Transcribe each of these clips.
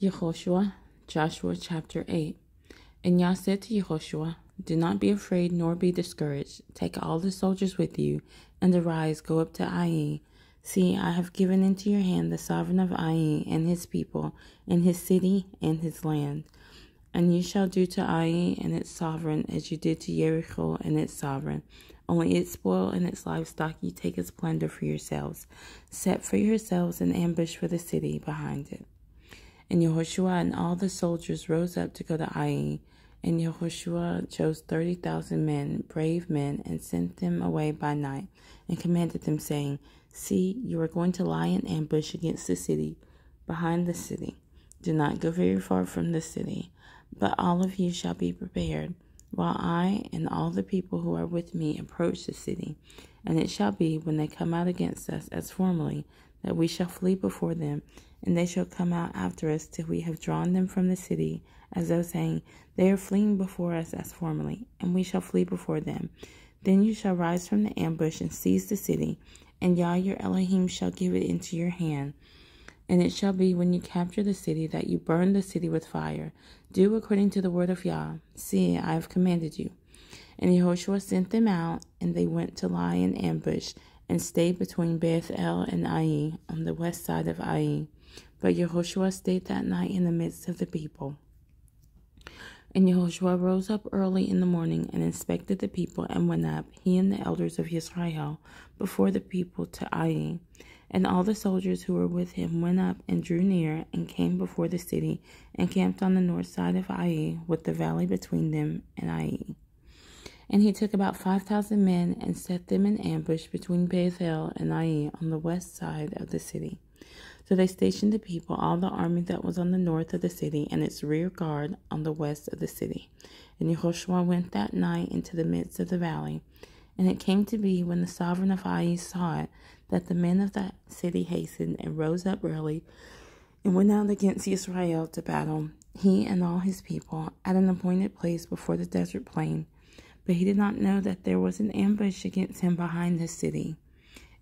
Yehoshua, Joshua chapter 8. And Yah said to Yehoshua, Do not be afraid nor be discouraged. Take all the soldiers with you, and arise, go up to Ai. See, I have given into your hand the sovereign of Ai and his people, and his city and his land. And you shall do to Ai and its sovereign as you did to Jericho and its sovereign. Only its spoil and its livestock you take as plunder for yourselves. Set for yourselves an ambush for the city behind it. And Yehoshua and all the soldiers rose up to go to Ai. And Yehoshua chose 30,000 men, brave men, and sent them away by night, and commanded them, saying, See, you are going to lie in ambush against the city, behind the city. Do not go very far from the city, but all of you shall be prepared, while I and all the people who are with me approach the city. And it shall be, when they come out against us as formerly, that we shall flee before them, and they shall come out after us till we have drawn them from the city, as though saying, They are fleeing before us as formerly, and we shall flee before them. Then you shall rise from the ambush and seize the city, and Yah your Elohim shall give it into your hand. And it shall be, when you capture the city, that you burn the city with fire. Do according to the word of Yah. See, I have commanded you. And Yehoshua sent them out, and they went to lie in ambush, and stayed between Beth El and Ai, on the west side of Ai. But Yehoshua stayed that night in the midst of the people. And Yehoshua rose up early in the morning and inspected the people, and went up, he and the elders of Israel, before the people to Ai. And all the soldiers who were with him went up and drew near, and came before the city, and camped on the north side of Ai, with the valley between them and Ai. And he took about 5,000 men, and set them in ambush between Bethel and Ai, on the west side of the city. So they stationed the people, all the army that was on the north of the city, and its rear guard on the west of the city. And Yehoshua went that night into the midst of the valley. And it came to be, when the sovereign of Ai saw it, that the men of that city hastened and rose up early, and went out against Israel to battle, he and all his people, at an appointed place before the desert plain. But he did not know that there was an ambush against him behind the city.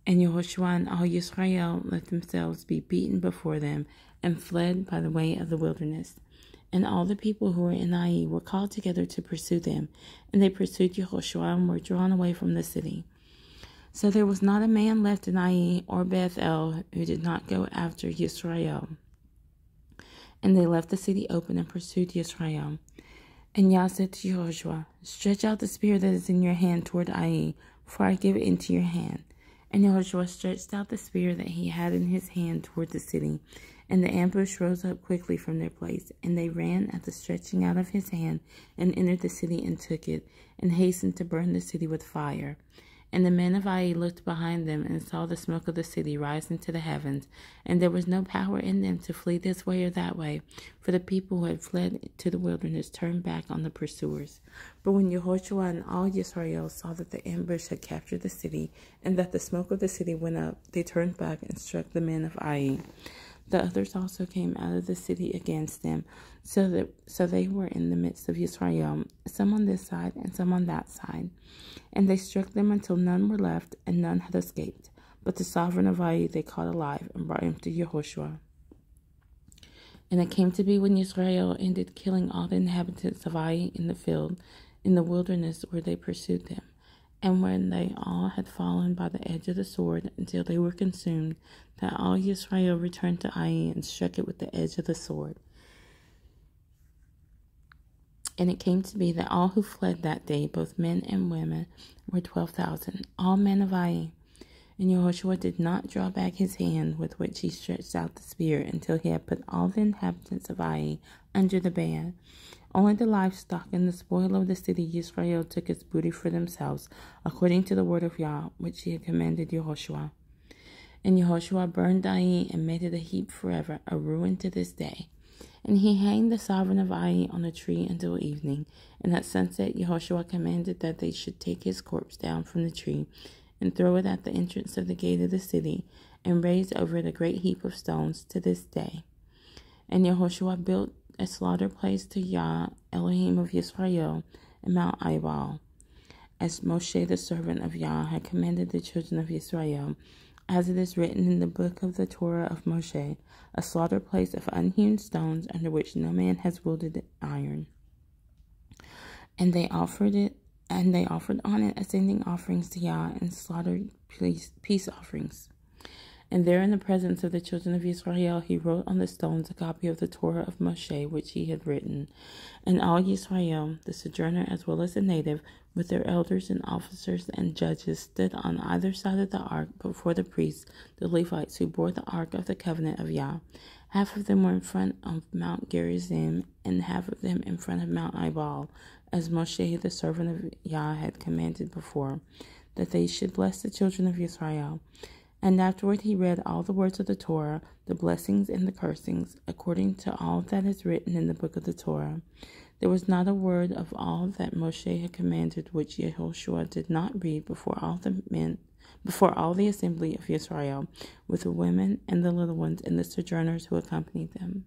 And Yehoshua and all Israel let themselves be beaten before them, and fled by the way of the wilderness. And all the people who were in Ai were called together to pursue them, and they pursued Yehoshua, and were drawn away from the city. So there was not a man left in Ai or Bethel who did not go after Israel. And they left the city open and pursued Israel. And Yah said to Yehoshua, Stretch out the spear that is in your hand toward Ai, for I give it into your hand. And Yehoshua stretched out the spear that he had in his hand toward the city, and the ambush rose up quickly from their place. And they ran at the stretching out of his hand, and entered the city and took it, and hastened to burn the city with fire. And the men of Ai looked behind them, and saw the smoke of the city rise into the heavens. And there was no power in them to flee this way or that way, for the people who had fled to the wilderness turned back on the pursuers. But when Yehoshua and all Israel saw that the ambush had captured the city, and that the smoke of the city went up, they turned back and struck the men of Ai. The others also came out of the city against them, so they were in the midst of Israel, some on this side and some on that side. And they struck them until none were left, and none had escaped. But the sovereign of Ai they caught alive, and brought him to Yehoshua. And it came to be, when Israel ended killing all the inhabitants of Ai in the field, in the wilderness where they pursued them, and when they all had fallen by the edge of the sword until they were consumed, that all Israel returned to Ai and struck it with the edge of the sword. And it came to be that all who fled that day, both men and women, were 12,000, all men of Ai. And Yehoshua did not draw back his hand with which he stretched out the spear, until he had put all the inhabitants of Ai under the ban. Only the livestock and the spoil of the city Israel took as booty for themselves, according to the word of Yah, which he had commanded Yehoshua. And Yehoshua burned Ai, and made it a heap forever, a ruin to this day. And he hanged the sovereign of Ai on a tree until evening. And at sunset Yehoshua commanded that they should take his corpse down from the tree, and throw it at the entrance of the gate of the city, and raise over it a great heap of stones to this day. And Yehoshua built a slaughter place to Yah, Elohim of Israel, in Mount Ebal, as Moshe the servant of Yah had commanded the children of Israel. as it is written in the book of the Torah of Moshe, a slaughter place of unhewn stones under which no man has wielded iron. And they offered on it ascending offerings to Yah and slaughtered peace offerings. And there in the presence of the children of Israel, he wrote on the stones a copy of the Torah of Moshe, which he had written. And all Israel, the sojourner as well as the native, with their elders and officers and judges, stood on either side of the ark before the priests, the Levites, who bore the ark of the covenant of Yah. Half of them were in front of Mount Gerizim, and half of them in front of Mount Ebal, as Moshe, the servant of Yah, had commanded before, that they should bless the children of Israel. And afterward he read all the words of the Torah, the blessings and the cursings, according to all that is written in the book of the Torah. There was not a word of all that Moshe had commanded which Yehoshua did not read before all the assembly of Israel, with the women and the little ones and the sojourners who accompanied them.